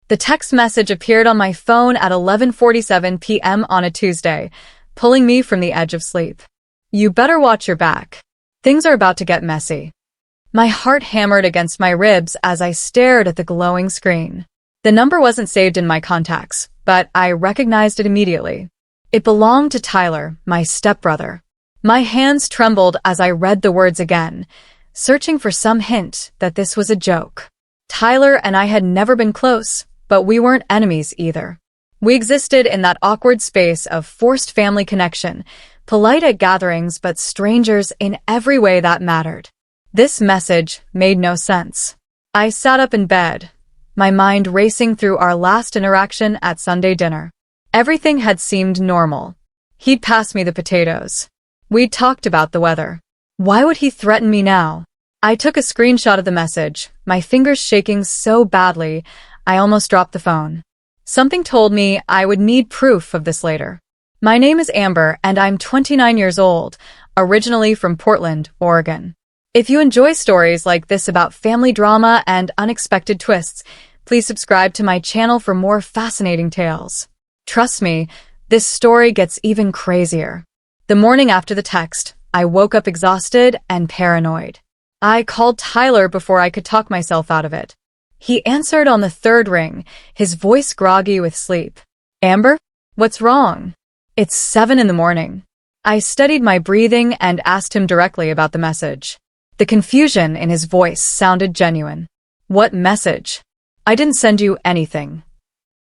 The text message appeared on my phone at 11:47 p.m. on a Tuesday, pulling me from the edge of sleep. You better watch your back. Things are about to get messy. My heart hammered against my ribs as I stared at the glowing screen. The number wasn't saved in my contacts, but I recognized it immediately. It belonged to Tyler, my stepbrother. My hands trembled as I read the words again, searching for some hint that this was a joke. Tyler and I had never been close, but we weren't enemies either. We existed in that awkward space of forced family connection, polite at gatherings but strangers in every way that mattered. This message made no sense. I sat up in bed, my mind racing through our last interaction at Sunday dinner. Everything had seemed normal. He'd pass me the potatoes. We'd talked about the weather. Why would he threaten me now? I took a screenshot of the message, my fingers shaking so badly, I almost dropped the phone. Something told me I would need proof of this later. My name is Amber, and I'm 29 years old, originally from Portland, Oregon. If you enjoy stories like this about family drama and unexpected twists, please subscribe to my channel for more fascinating tales. Trust me, this story gets even crazier. The morning after the text, I woke up exhausted and paranoid. I called Tyler before I could talk myself out of it. He answered on the third ring, his voice groggy with sleep. Amber? What's wrong? It's 7 in the morning. I studied my breathing and asked him directly about the message. The confusion in his voice sounded genuine. What message? I didn't send you anything.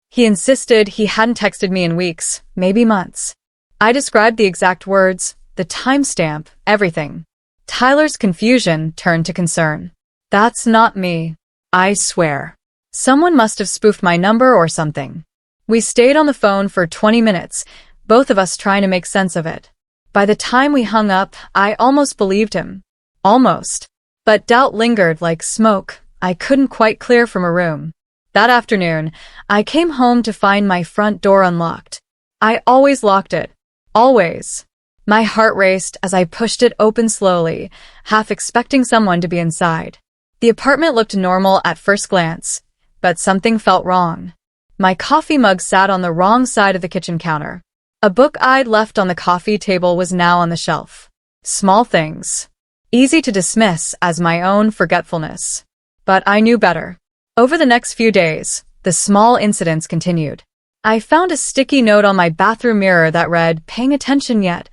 He insisted he hadn't texted me in weeks, maybe months. I described the exact words, the timestamp, everything. Tyler's confusion turned to concern. That's not me. I swear. Someone must have spoofed my number or something. We stayed on the phone for 20 minutes, both of us trying to make sense of it. By the time we hung up, I almost believed him. Almost. But doubt lingered like smoke I couldn't quite clear from a room. That afternoon, I came home to find my front door unlocked. I always locked it. Always. My heart raced as I pushed it open slowly, half expecting someone to be inside. The apartment looked normal at first glance, but something felt wrong. My coffee mug sat on the wrong side of the kitchen counter. A book I'd left on the coffee table was now on the shelf. Small things. Easy to dismiss as my own forgetfulness. But I knew better. Over the next few days, the small incidents continued. I found a sticky note on my bathroom mirror that read, "Paying attention yet?"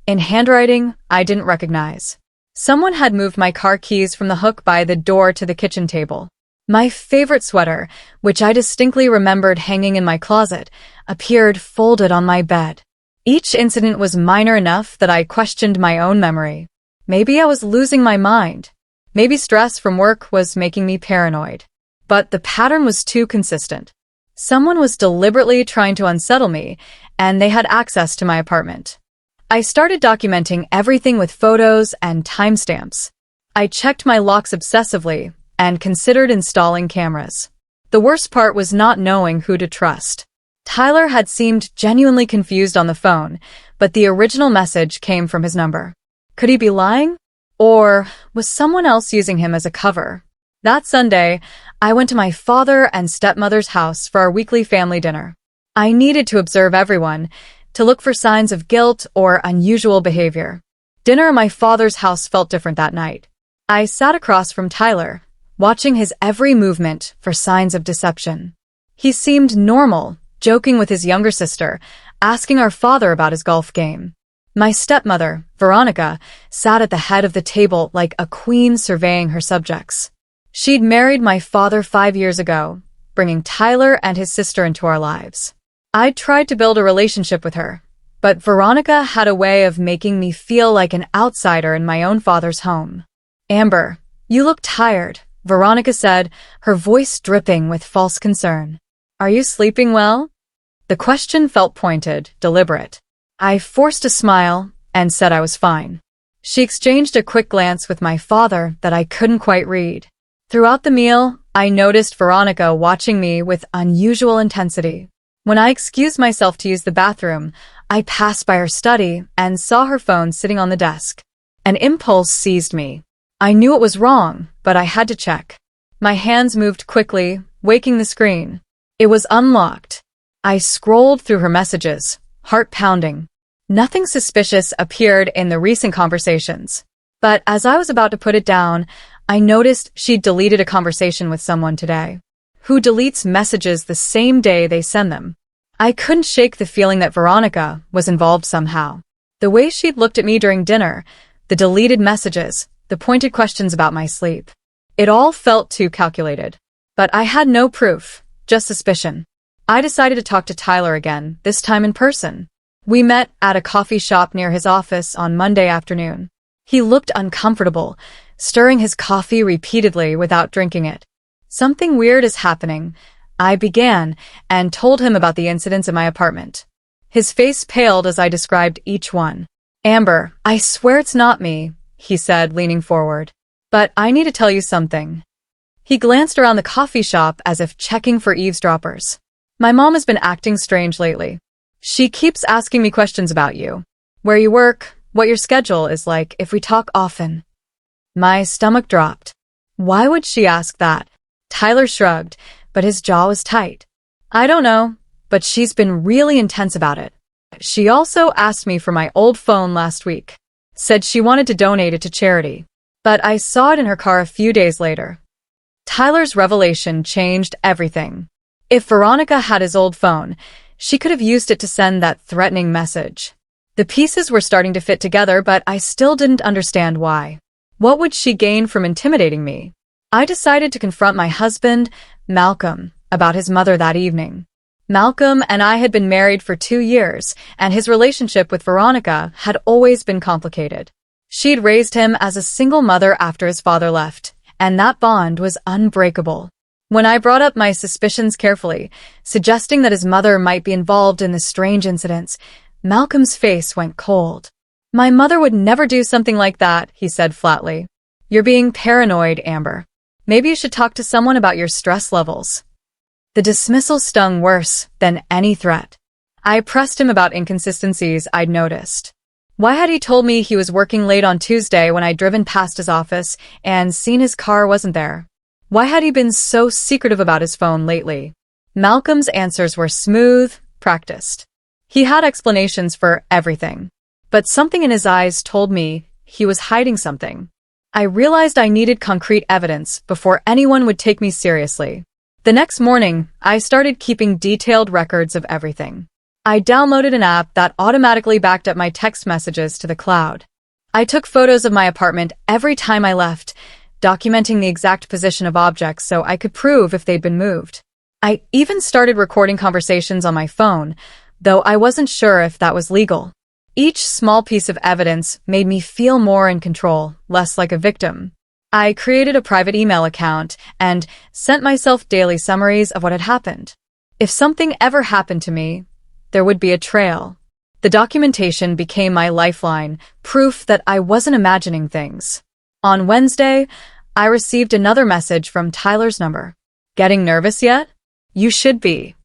in handwriting I didn't recognize. Someone had moved my car keys from the hook by the door to the kitchen table. My favorite sweater, which I distinctly remembered hanging in my closet, appeared folded on my bed. Each incident was minor enough that I questioned my own memory. Maybe I was losing my mind. Maybe stress from work was making me paranoid. But the pattern was too consistent. Someone was deliberately trying to unsettle me, and they had access to my apartment. I started documenting everything with photos and timestamps. I checked my locks obsessively and considered installing cameras. The worst part was not knowing who to trust. Tyler had seemed genuinely confused on the phone, but the original message came from his number. Could he be lying? Or was someone else using him as a cover? That Sunday, I went to my father and stepmother's house for our weekly family dinner. I needed to observe everyone, to look for signs of guilt or unusual behavior. Dinner at my father's house felt different that night. I sat across from Tyler, watching his every movement for signs of deception. He seemed normal, joking with his younger sister, asking our father about his golf game. My stepmother, Veronica, sat at the head of the table like a queen surveying her subjects. She'd married my father 5 years ago, bringing Tyler and his sister into our lives. I'd tried to build a relationship with her, but Veronica had a way of making me feel like an outsider in my own father's home. Amber, you look tired, Veronica said, her voice dripping with false concern. Are you sleeping well? The question felt pointed, deliberate. I forced a smile and said I was fine. She exchanged a quick glance with my father that I couldn't quite read. Throughout the meal, I noticed Veronica watching me with unusual intensity. When I excused myself to use the bathroom, I passed by her study and saw her phone sitting on the desk. An impulse seized me. I knew it was wrong, but I had to check. My hands moved quickly, waking the screen. It was unlocked. I scrolled through her messages, heart pounding. Nothing suspicious appeared in the recent conversations. But as I was about to put it down, I noticed she'd deleted a conversation with someone today. Who deletes messages the same day they send them? I couldn't shake the feeling that Veronica was involved somehow. The way she'd looked at me during dinner, the deleted messages, the pointed questions about my sleep. It all felt too calculated. But I had no proof, just suspicion. I decided to talk to Tyler again, this time in person. We met at a coffee shop near his office on Monday afternoon. He looked uncomfortable, stirring his coffee repeatedly without drinking it. Something weird is happening, I began, and told him about the incidents in my apartment. His face paled as I described each one. Amber, I swear it's not me, he said, leaning forward. But I need to tell you something. He glanced around the coffee shop as if checking for eavesdroppers. My mom has been acting strange lately. She keeps asking me questions about you. Where you work, what your schedule is like, if we talk often. My stomach dropped. Why would she ask that? Tyler shrugged, but his jaw was tight. I don't know, but she's been really intense about it. She also asked me for my old phone last week. Said she wanted to donate it to charity. But I saw it in her car a few days later. Tyler's revelation changed everything. If Veronica had his old phone, she could have used it to send that threatening message. The pieces were starting to fit together, but I still didn't understand why. What would she gain from intimidating me? I decided to confront my husband, Malcolm, about his mother that evening. Malcolm and I had been married for 2 years, and his relationship with Veronica had always been complicated. She'd raised him as a single mother after his father left, and that bond was unbreakable. When I brought up my suspicions carefully, suggesting that his mother might be involved in the strange incidents, Malcolm's face went cold. My mother would never do something like that, he said flatly. You're being paranoid, Amber. Maybe you should talk to someone about your stress levels. The dismissal stung worse than any threat. I pressed him about inconsistencies I'd noticed. Why had he told me he was working late on Tuesday when I'd driven past his office and seen his car wasn't there? Why had he been so secretive about his phone lately? Malcolm's answers were smooth, practiced. He had explanations for everything. But something in his eyes told me he was hiding something. I realized I needed concrete evidence before anyone would take me seriously. The next morning, I started keeping detailed records of everything. I downloaded an app that automatically backed up my text messages to the cloud. I took photos of my apartment every time I left, documenting the exact position of objects so I could prove if they'd been moved. I even started recording conversations on my phone, though I wasn't sure if that was legal. Each small piece of evidence made me feel more in control, less like a victim. I created a private email account and sent myself daily summaries of what had happened. If something ever happened to me, there would be a trail. The documentation became my lifeline, proof that I wasn't imagining things. On Wednesday, I received another message from Tyler's number. Getting nervous yet? You should be.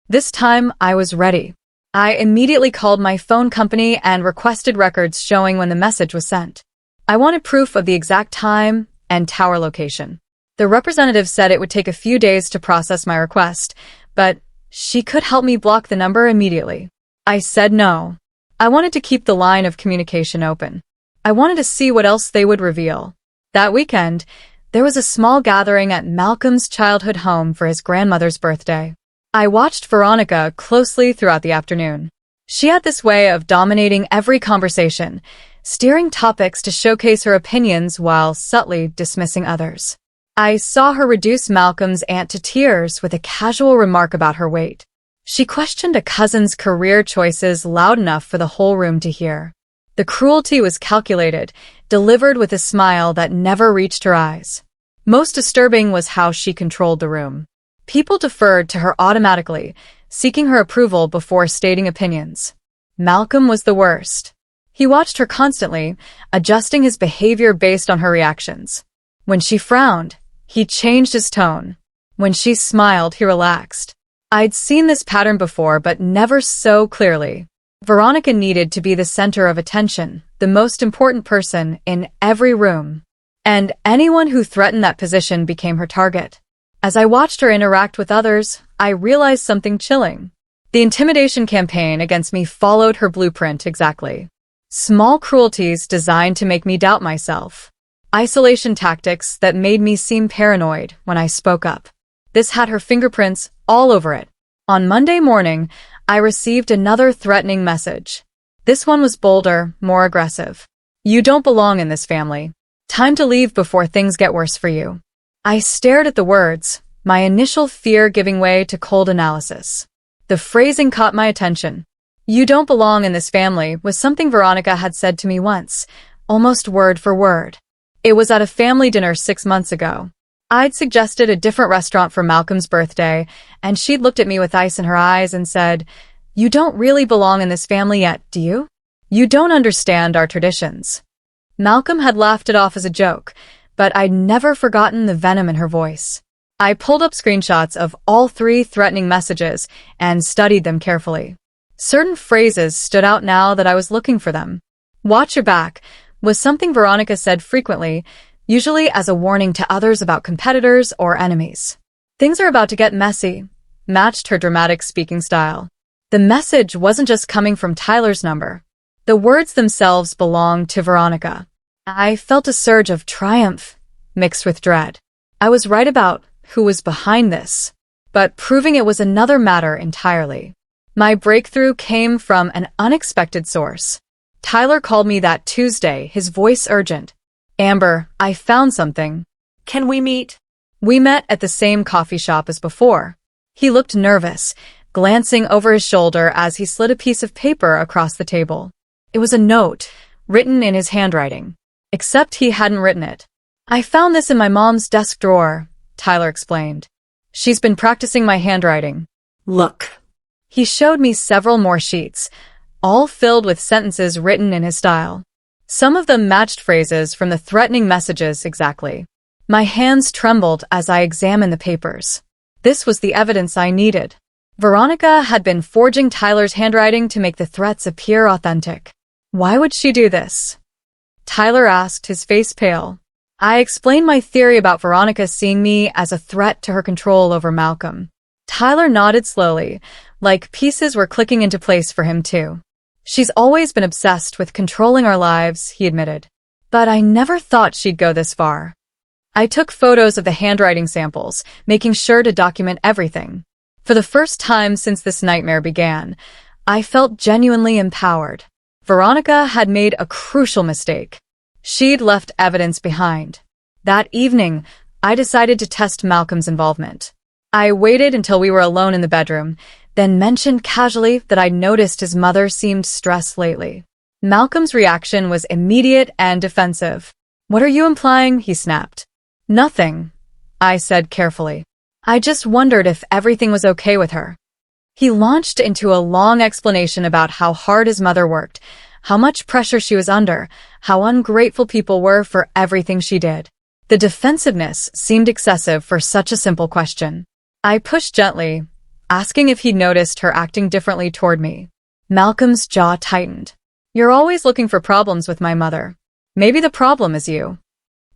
This time, I was ready. I immediately called my phone company and requested records showing when the message was sent. I wanted proof of the exact time and tower location. The representative said it would take a few days to process my request, but she could help me block the number immediately. I said no. I wanted to keep the line of communication open. I wanted to see what else they would reveal. That weekend, there was a small gathering at Malcolm's childhood home for his grandmother's birthday. I watched Veronica closely throughout the afternoon. She had this way of dominating every conversation, steering topics to showcase her opinions while subtly dismissing others. I saw her reduce Malcolm's aunt to tears with a casual remark about her weight. She questioned a cousin's career choices loud enough for the whole room to hear. The cruelty was calculated, delivered with a smile that never reached her eyes. Most disturbing was how she controlled the room. People deferred to her automatically, seeking her approval before stating opinions. Malcolm was the worst. He watched her constantly, adjusting his behavior based on her reactions. When she frowned, he changed his tone. When she smiled, he relaxed. I'd seen this pattern before, but never so clearly. Veronica needed to be the center of attention, the most important person in every room. And anyone who threatened that position became her target. As I watched her interact with others, I realized something chilling. The intimidation campaign against me followed her blueprint exactly. Small cruelties designed to make me doubt myself. Isolation tactics that made me seem paranoid when I spoke up. This had her fingerprints all over it. On Monday morning, I received another threatening message. This one was bolder, more aggressive. You don't belong in this family. Time to leave before things get worse for you. I stared at the words, my initial fear giving way to cold analysis. The phrasing caught my attention. You don't belong in this family was something Veronica had said to me once, almost word for word. It was at a family dinner 6 months ago. I'd suggested a different restaurant for Malcolm's birthday, and she'd looked at me with ice in her eyes and said, "You don't really belong in this family yet, do you? You don't understand our traditions." Malcolm had laughed it off as a joke, but I'd never forgotten the venom in her voice. I pulled up screenshots of all 3 threatening messages and studied them carefully. Certain phrases stood out now that I was looking for them. "Watch your back" was something Veronica said frequently, usually as a warning to others about competitors or enemies. "Things are about to get messy," matched her dramatic speaking style. The message wasn't just coming from Tyler's number. The words themselves belonged to Veronica. I felt a surge of triumph, mixed with dread. I was right about who was behind this, but proving it was another matter entirely. My breakthrough came from an unexpected source. Tyler called me that Tuesday, his voice urgent. "Amber, I found something. Can we meet?" We met at the same coffee shop as before. He looked nervous, glancing over his shoulder as he slid a piece of paper across the table. It was a note, written in his handwriting. Except he hadn't written it. "I found this in my mom's desk drawer," Tyler explained. "She's been practicing my handwriting. Look." He showed me several more sheets, all filled with sentences written in his style. Some of them matched phrases from the threatening messages exactly. My hands trembled as I examined the papers. This was the evidence I needed. Veronica had been forging Tyler's handwriting to make the threats appear authentic. Why would she do this? Tyler asked, his face pale. I explained my theory about Veronica seeing me as a threat to her control over Malcolm. Tyler nodded slowly, like pieces were clicking into place for him too. "She's always been obsessed with controlling our lives," he admitted. "But I never thought she'd go this far." I took photos of the handwriting samples, making sure to document everything. For the first time since this nightmare began, I felt genuinely empowered. Veronica had made a crucial mistake. She'd left evidence behind. That evening, I decided to test Malcolm's involvement. I waited until we were alone in the bedroom, then mentioned casually that I'd noticed his mother seemed stressed lately. Malcolm's reaction was immediate and defensive. "What are you implying?" he snapped. "Nothing," I said carefully. "I just wondered if everything was okay with her." He launched into a long explanation about how hard his mother worked, how much pressure she was under, how ungrateful people were for everything she did. The defensiveness seemed excessive for such a simple question. I pushed gently, asking if he'd noticed her acting differently toward me. Malcolm's jaw tightened. "You're always looking for problems with my mother. Maybe the problem is you."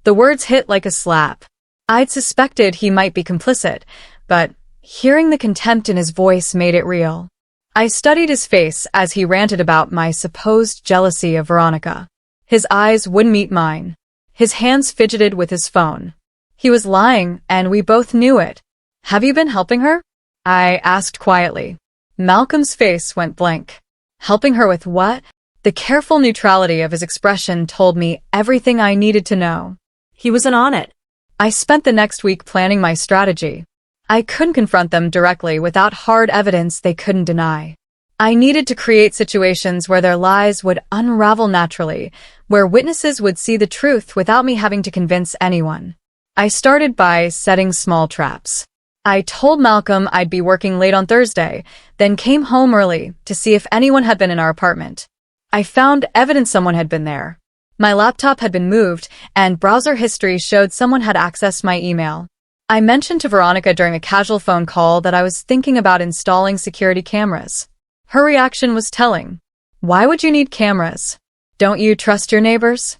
The words hit like a slap. I'd suspected he might be complicit, but hearing the contempt in his voice made it real. I studied his face as he ranted about my supposed jealousy of Veronica. His eyes wouldn't meet mine. His hands fidgeted with his phone. He was lying, and we both knew it. "Have you been helping her?" I asked quietly. Malcolm's face went blank. Helping her with what? The careful neutrality of his expression told me everything I needed to know. He wasn't on it. I spent the next week planning my strategy. I couldn't confront them directly without hard evidence they couldn't deny. I needed to create situations where their lies would unravel naturally, where witnesses would see the truth without me having to convince anyone. I started by setting small traps. I told Malcolm I'd be working late on Thursday, then came home early to see if anyone had been in our apartment. I found evidence someone had been there. My laptop had been moved, and browser history showed someone had accessed my email. I mentioned to Veronica during a casual phone call that I was thinking about installing security cameras. Her reaction was telling. "Why would you need cameras? Don't you trust your neighbors?"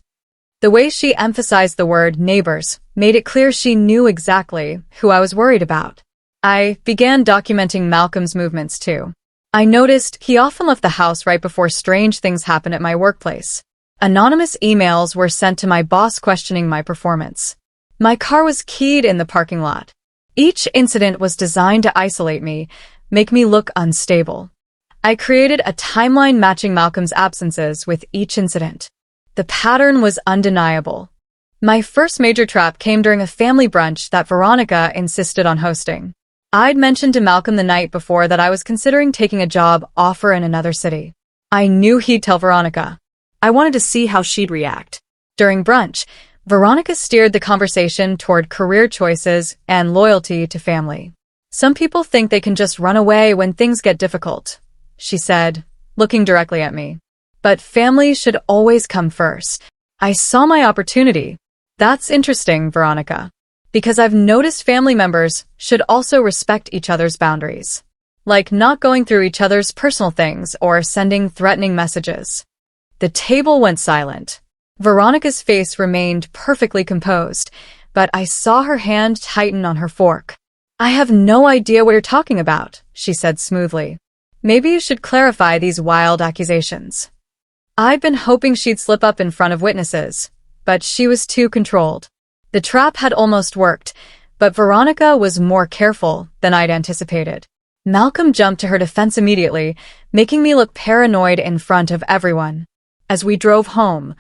The way she emphasized the word neighbors made it clear she knew exactly who I was worried about. I began documenting Malcolm's movements too. I noticed he often left the house right before strange things happened at my workplace. Anonymous emails were sent to my boss questioning my performance. My car was keyed in the parking lot. Each incident was designed to isolate me, make me look unstable. I created a timeline matching Malcolm's absences with each incident. The pattern was undeniable. My first major trap came during a family brunch that Veronica insisted on hosting. I'd mentioned to Malcolm the night before that I was considering taking a job offer in another city. I knew he'd tell Veronica. I wanted to see how she'd react. During brunch, Veronica steered the conversation toward career choices and loyalty to family. Some people think they can just run away when things get difficult, she said, looking directly at me. But family should always come first. I saw my opportunity. That's interesting, Veronica. Because I've noticed family members should also respect each other's boundaries. Like not going through each other's personal things or sending threatening messages. The table went silent. Veronica's face remained perfectly composed, but I saw her hand tighten on her fork. I have no idea what you're talking about, she said smoothly. Maybe you should clarify these wild accusations. I'd been hoping she'd slip up in front of witnesses, but she was too controlled. The trap had almost worked, but Veronica was more careful than I'd anticipated. Malcolm jumped to her defense immediately, making me look paranoid in front of everyone. As we drove home,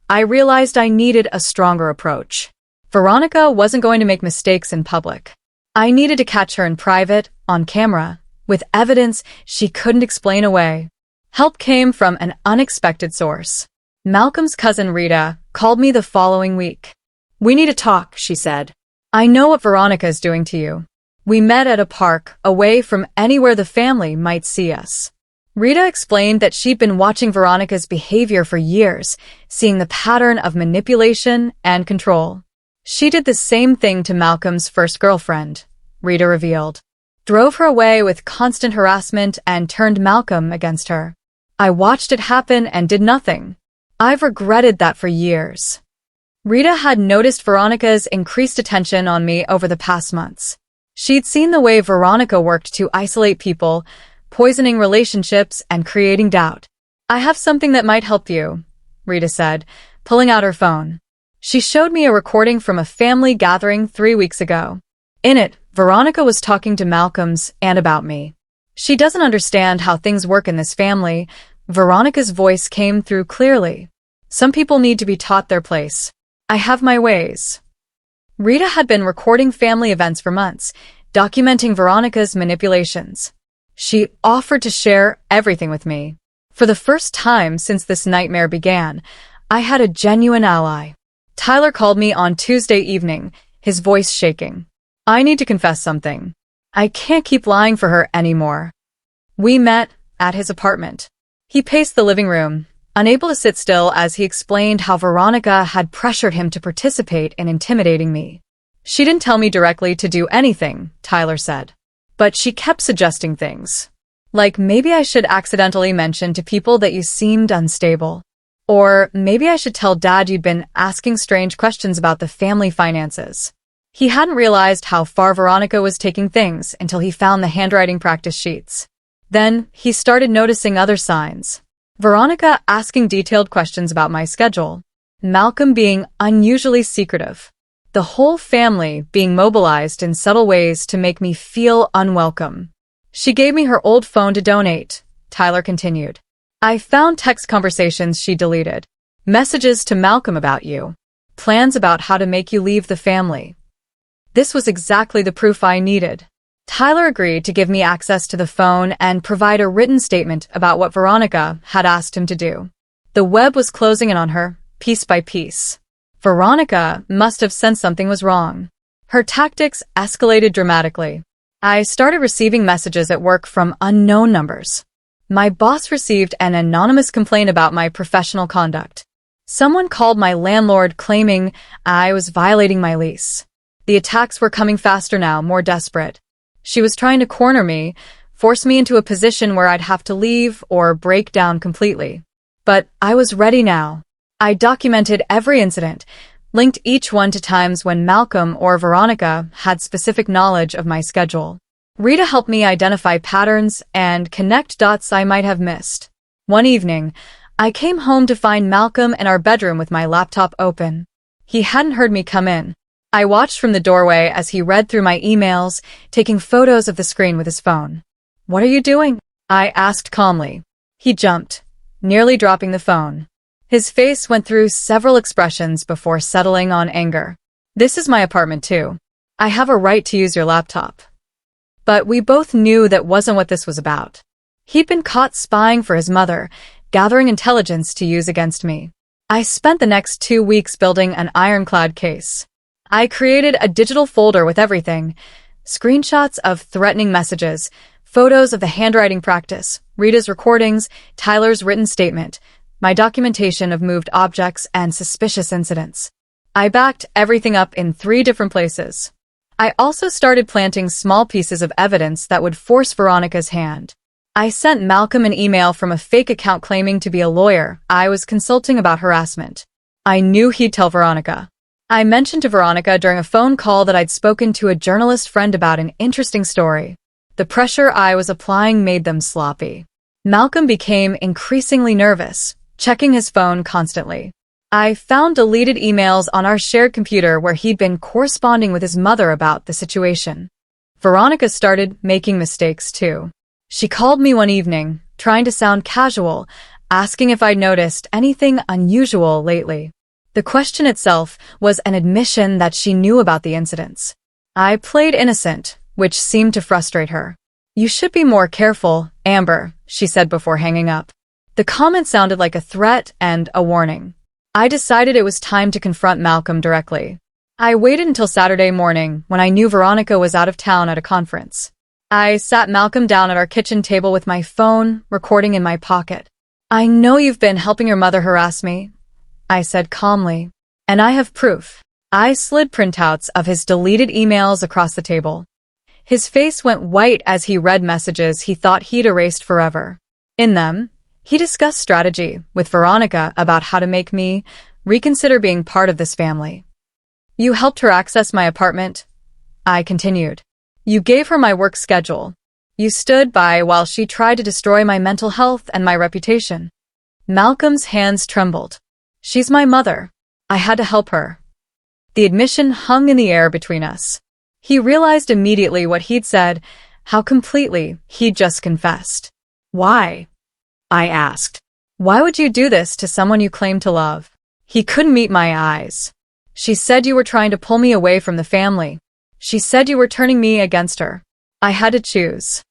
I realized I needed a stronger approach. Veronica wasn't going to make mistakes in public. I needed to catch her in private, on camera, with evidence she couldn't explain away. Help came from an unexpected source. Malcolm's cousin Rita called me the following week. We need to talk, she said. I know what Veronica is doing to you. We met at a park, away from anywhere the family might see us. Rita explained that she'd been watching Veronica's behavior for years, seeing the pattern of manipulation and control. She did the same thing to Malcolm's first girlfriend, Rita revealed. Drove her away with constant harassment and turned Malcolm against her. I watched it happen and did nothing. I've regretted that for years. Rita had noticed Veronica's increased attention on me over the past months. She'd seen the way Veronica worked to isolate people, poisoning relationships and creating doubt. I have something that might help you, Rita said, pulling out her phone. She showed me a recording from a family gathering 3 weeks ago. In it, Veronica was talking to Malcolm's aunt about me. She doesn't understand how things work in this family. Veronica's voice came through clearly. Some people need to be taught their place. I have my ways. Rita had been recording family events for months, documenting Veronica's manipulations. She offered to share everything with me. For the first time since this nightmare began, I had a genuine ally. Tyler called me on Tuesday evening, his voice shaking. I need to confess something. I can't keep lying for her anymore. We met at his apartment. He paced the living room, unable to sit still as he explained how Veronica had pressured him to participate in intimidating me. She didn't tell me directly to do anything, Tyler said. But she kept suggesting things. Like maybe I should accidentally mention to people that you seemed unstable. Or maybe I should tell Dad you'd been asking strange questions about the family finances. He hadn't realized how far Veronica was taking things until he found the handwriting practice sheets. Then he started noticing other signs. Veronica asking detailed questions about my schedule. Malcolm being unusually secretive. The whole family being mobilized in subtle ways to make me feel unwelcome. She gave me her old phone to donate, Tyler continued. I found text conversations she deleted. Messages to Malcolm about you. Plans about how to make you leave the family. This was exactly the proof I needed. Tyler agreed to give me access to the phone and provide a written statement about what Veronica had asked him to do. The web was closing in on her, piece by piece. Veronica must have sensed something was wrong. Her tactics escalated dramatically. I started receiving messages at work from unknown numbers. My boss received an anonymous complaint about my professional conduct. Someone called my landlord claiming I was violating my lease. The attacks were coming faster now, more desperate. She was trying to corner me, force me into a position where I'd have to leave or break down completely. But I was ready now. I documented every incident, linked each one to times when Malcolm or Veronica had specific knowledge of my schedule. Rita helped me identify patterns and connect dots I might have missed. One evening, I came home to find Malcolm in our bedroom with my laptop open. He hadn't heard me come in. I watched from the doorway as he read through my emails, taking photos of the screen with his phone. "What are you doing?" I asked calmly. He jumped, nearly dropping the phone. His face went through several expressions before settling on anger. "This is my apartment too. I have a right to use your laptop." But we both knew that wasn't what this was about. He'd been caught spying for his mother, gathering intelligence to use against me. I spent the next 2 weeks building an ironclad case. I created a digital folder with everything: screenshots of threatening messages, photos of the handwriting practice, Rita's recordings, Tyler's written statement, my documentation of moved objects and suspicious incidents. I backed everything up in 3 different places. I also started planting small pieces of evidence that would force Veronica's hand. I sent Malcolm an email from a fake account claiming to be a lawyer I was consulting about harassment. I knew he'd tell Veronica. I mentioned to Veronica during a phone call that I'd spoken to a journalist friend about an interesting story. The pressure I was applying made them sloppy. Malcolm became increasingly nervous, checking his phone constantly. I found deleted emails on our shared computer where he'd been corresponding with his mother about the situation. Veronica started making mistakes too. She called me one evening, trying to sound casual, asking if I'd noticed anything unusual lately. The question itself was an admission that she knew about the incidents. I played innocent, which seemed to frustrate her. "You should be more careful, Amber," she said before hanging up. The comment sounded like a threat and a warning. I decided it was time to confront Malcolm directly. I waited until Saturday morning when I knew Veronica was out of town at a conference. I sat Malcolm down at our kitchen table with my phone, recording in my pocket. "I know you've been helping your mother harass me," I said calmly. "And I have proof." I slid printouts of his deleted emails across the table. His face went white as he read messages he thought he'd erased forever. In them, he discussed strategy with Veronica about how to make me reconsider being part of this family. "You helped her access my apartment," I continued. "You gave her my work schedule. You stood by while she tried to destroy my mental health and my reputation." Malcolm's hands trembled. "She's my mother. I had to help her." The admission hung in the air between us. He realized immediately what he'd said, how completely he'd just confessed. "Why?" I asked. "Why would you do this to someone you claim to love?" He couldn't meet my eyes. "She said you were trying to pull me away from the family. She said you were turning me against her." I had to choose.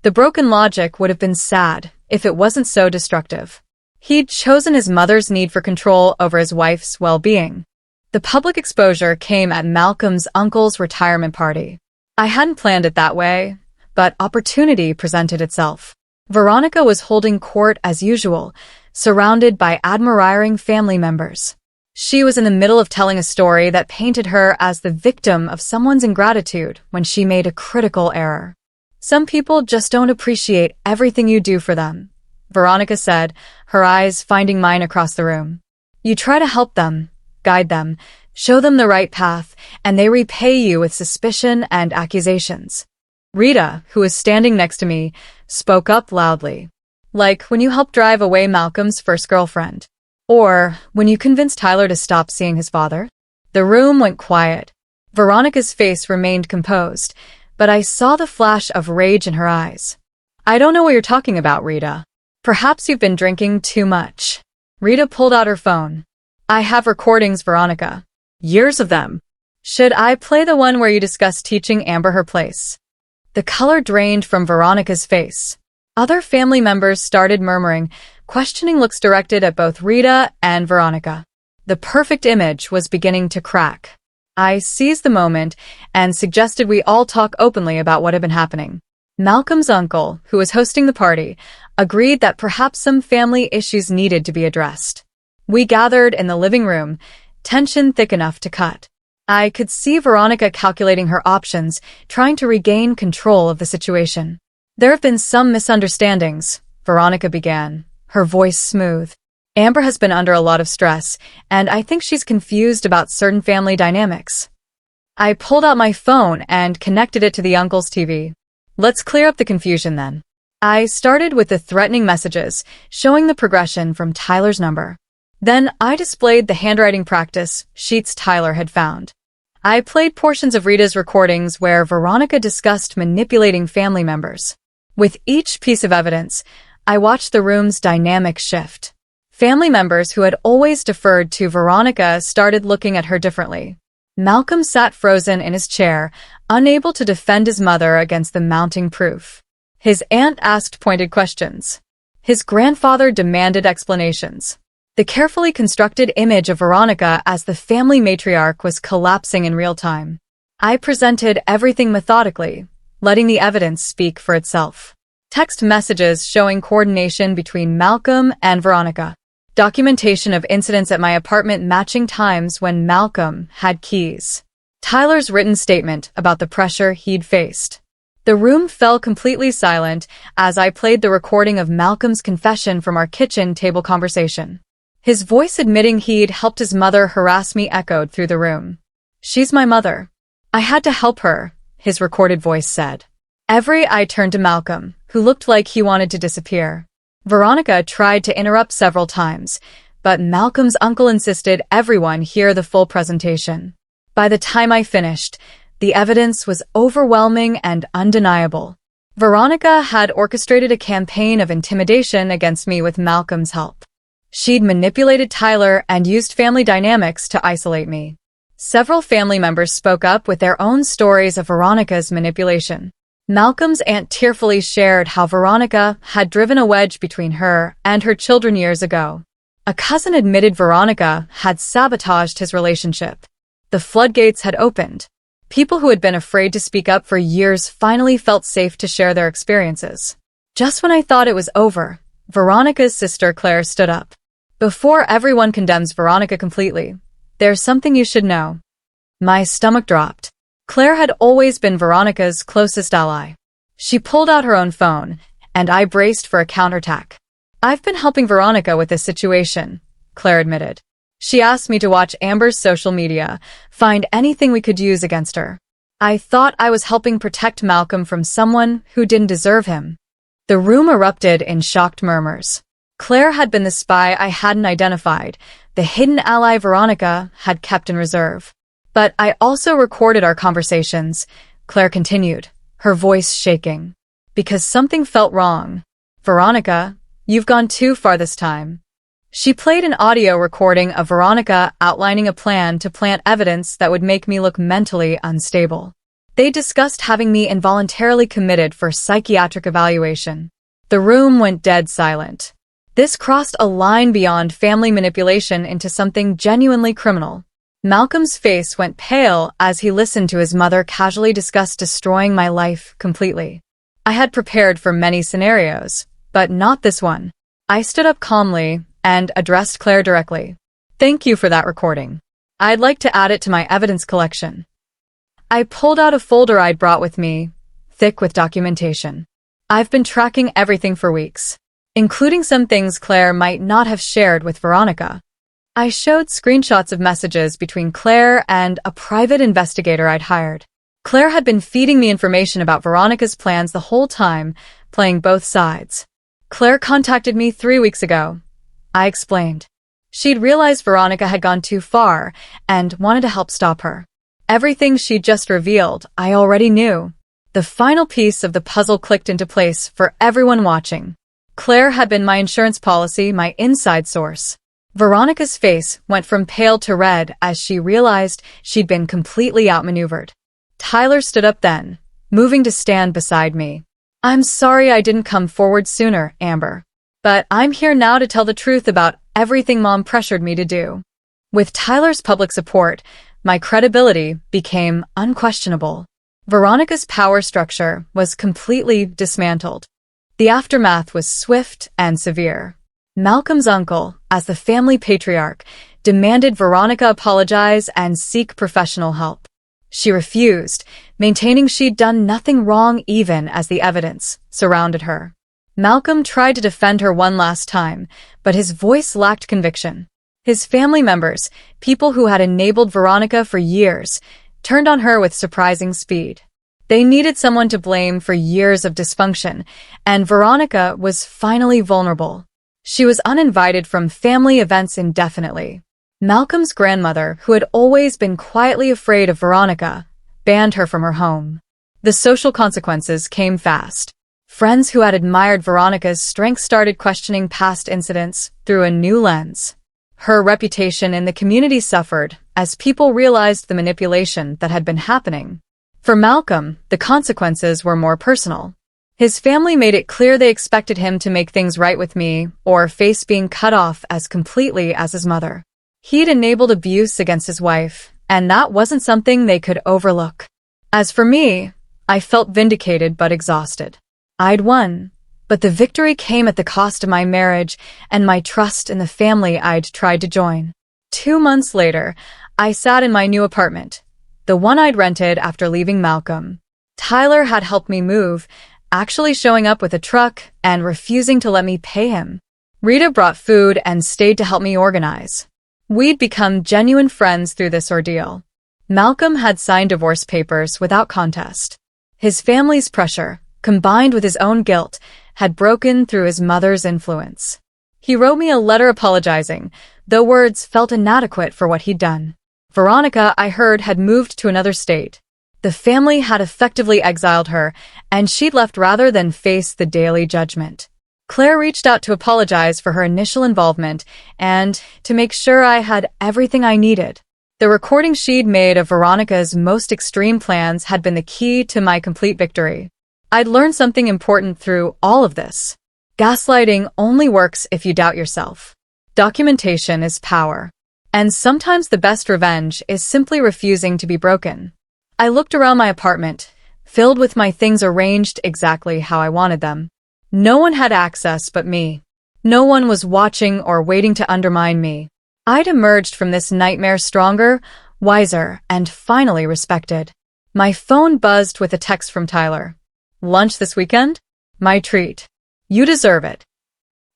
The broken logic would have been sad if it wasn't so destructive. He'd chosen his mother's need for control over his wife's well-being. The public exposure came at Malcolm's uncle's retirement party. I hadn't planned it that way, but opportunity presented itself. Veronica was holding court as usual, surrounded by admiring family members. She was in the middle of telling a story that painted her as the victim of someone's ingratitude when she made a critical error. "Some people just don't appreciate everything you do for them," Veronica said, her eyes finding mine across the room. "You try to help them, guide them, show them the right path, and they repay you with suspicion and accusations." Rita, who was standing next to me, spoke up loudly. "Like when you helped drive away Malcolm's first girlfriend. Or when you convinced Tyler to stop seeing his father." The room went quiet. Veronica's face remained composed, but I saw the flash of rage in her eyes. "I don't know what you're talking about, Rita. Perhaps you've been drinking too much." Rita pulled out her phone. "I have recordings, Veronica. Years of them. Should I play the one where you discuss teaching Amber her place?" The color drained from Veronica's face. Other family members started murmuring, questioning looks directed at both Rita and Veronica. The perfect image was beginning to crack. I seized the moment and suggested we all talk openly about what had been happening. Malcolm's uncle, who was hosting the party, agreed that perhaps some family issues needed to be addressed. We gathered in the living room, tension thick enough to cut. I could see Veronica calculating her options, trying to regain control of the situation. "There have been some misunderstandings," Veronica began, her voice smooth. "Amber has been under a lot of stress, and I think she's confused about certain family dynamics." I pulled out my phone and connected it to the uncle's TV. Let's clear up the confusion then. I started with the threatening messages, showing the progression from Tyler's number. Then I displayed the handwriting practice sheets Tyler had found. I played portions of Rita's recordings where Veronica discussed manipulating family members. With each piece of evidence, I watched the room's dynamic shift. Family members who had always deferred to Veronica started looking at her differently. Malcolm sat frozen in his chair, unable to defend his mother against the mounting proof. His aunt asked pointed questions. His grandfather demanded explanations. The carefully constructed image of Veronica as the family matriarch was collapsing in real time. I presented everything methodically, letting the evidence speak for itself. Text messages showing coordination between Malcolm and Veronica. Documentation of incidents at my apartment matching times when Malcolm had keys. Tyler's written statement about the pressure he'd faced. The room fell completely silent as I played the recording of Malcolm's confession from our kitchen table conversation. His voice admitting he'd helped his mother harass me echoed through the room. "She's my mother. I had to help her," his recorded voice said. Every eye turned to Malcolm, who looked like he wanted to disappear. Veronica tried to interrupt several times, but Malcolm's uncle insisted everyone hear the full presentation. By the time I finished, the evidence was overwhelming and undeniable. Veronica had orchestrated a campaign of intimidation against me with Malcolm's help. She'd manipulated Tyler and used family dynamics to isolate me. Several family members spoke up with their own stories of Veronica's manipulation. Malcolm's aunt tearfully shared how Veronica had driven a wedge between her and her children years ago. A cousin admitted Veronica had sabotaged his relationship. The floodgates had opened. People who had been afraid to speak up for years finally felt safe to share their experiences. Just when I thought it was over, Veronica's sister Claire stood up. "Before everyone condemns Veronica completely, there's something you should know." My stomach dropped. Claire had always been Veronica's closest ally. She pulled out her own phone, and I braced for a counterattack. "I've been helping Veronica with this situation," Claire admitted. "She asked me to watch Amber's social media, find anything we could use against her. I thought I was helping protect Malcolm from someone who didn't deserve him." The room erupted in shocked murmurs. Claire had been the spy I hadn't identified, the hidden ally Veronica had kept in reserve. "But I also recorded our conversations," Claire continued, her voice shaking. "Because something felt wrong. Veronica, you've gone too far this time." She played an audio recording of Veronica outlining a plan to plant evidence that would make me look mentally unstable. They discussed having me involuntarily committed for psychiatric evaluation. The room went dead silent. This crossed a line beyond family manipulation into something genuinely criminal. Malcolm's face went pale as he listened to his mother casually discuss destroying my life completely. I had prepared for many scenarios, but not this one. I stood up calmly and addressed Claire directly. "Thank you for that recording. I'd like to add it to my evidence collection." I pulled out a folder I'd brought with me, thick with documentation. I've been tracking everything for weeks, including some things Claire might not have shared with Veronica. I showed screenshots of messages between Claire and a private investigator I'd hired. Claire had been feeding me information about Veronica's plans the whole time, playing both sides. "Claire contacted me 3 weeks ago," I explained. She'd realized Veronica had gone too far and wanted to help stop her. Everything she'd just revealed, I already knew. The final piece of the puzzle clicked into place for everyone watching. Claire had been my insurance policy, my inside source. Veronica's face went from pale to red as she realized she'd been completely outmaneuvered. Tyler stood up then, moving to stand beside me. "I'm sorry I didn't come forward sooner, Amber. But I'm here now to tell the truth about everything Mom pressured me to do." With Tyler's public support, my credibility became unquestionable. Veronica's power structure was completely dismantled. The aftermath was swift and severe. Malcolm's uncle, as the family patriarch, demanded Veronica apologize and seek professional help. She refused, maintaining she'd done nothing wrong even as the evidence surrounded her. Malcolm tried to defend her one last time, but his voice lacked conviction. His family members, people who had enabled Veronica for years, turned on her with surprising speed. They needed someone to blame for years of dysfunction, and Veronica was finally vulnerable. She was uninvited from family events indefinitely. Malcolm's grandmother, who had always been quietly afraid of Veronica, banned her from her home. The social consequences came fast. Friends who had admired Veronica's strength started questioning past incidents through a new lens. Her reputation in the community suffered as people realized the manipulation that had been happening. For Malcolm, the consequences were more personal. His family made it clear they expected him to make things right with me or face being cut off as completely as his mother. He'd enabled abuse against his wife, and that wasn't something they could overlook. As for me, I felt vindicated but exhausted. I'd won, but the victory came at the cost of my marriage and my trust in the family I'd tried to join. 2 months later, I sat in my new apartment, the one I'd rented after leaving Malcolm. Tyler had helped me move, actually showing up with a truck and refusing to let me pay him. Rita brought food and stayed to help me organize. We'd become genuine friends through this ordeal. Malcolm had signed divorce papers without contest. His family's pressure, combined with his own guilt, had broken through his mother's influence. He wrote me a letter apologizing, though words felt inadequate for what he'd done. Veronica, I heard, had moved to another state. The family had effectively exiled her, and she'd left rather than face the daily judgment. Claire reached out to apologize for her initial involvement and to make sure I had everything I needed. The recording she'd made of Veronica's most extreme plans had been the key to my complete victory. I'd learned something important through all of this. Gaslighting only works if you doubt yourself. Documentation is power. And sometimes the best revenge is simply refusing to be broken. I looked around my apartment, filled with my things arranged exactly how I wanted them. No one had access but me. No one was watching or waiting to undermine me. I'd emerged from this nightmare stronger, wiser, and finally respected. My phone buzzed with a text from Tyler. Lunch this weekend? My treat. You deserve it.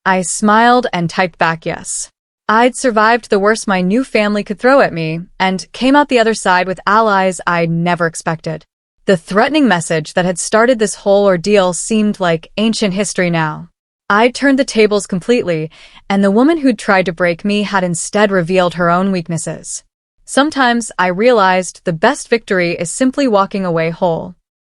I smiled and typed back yes. I'd survived the worst my new family could throw at me and came out the other side with allies I'd never expected. The threatening message that had started this whole ordeal seemed like ancient history now. I'd turned the tables completely, and the woman who'd tried to break me had instead revealed her own weaknesses. Sometimes I realized the best victory is simply walking away whole.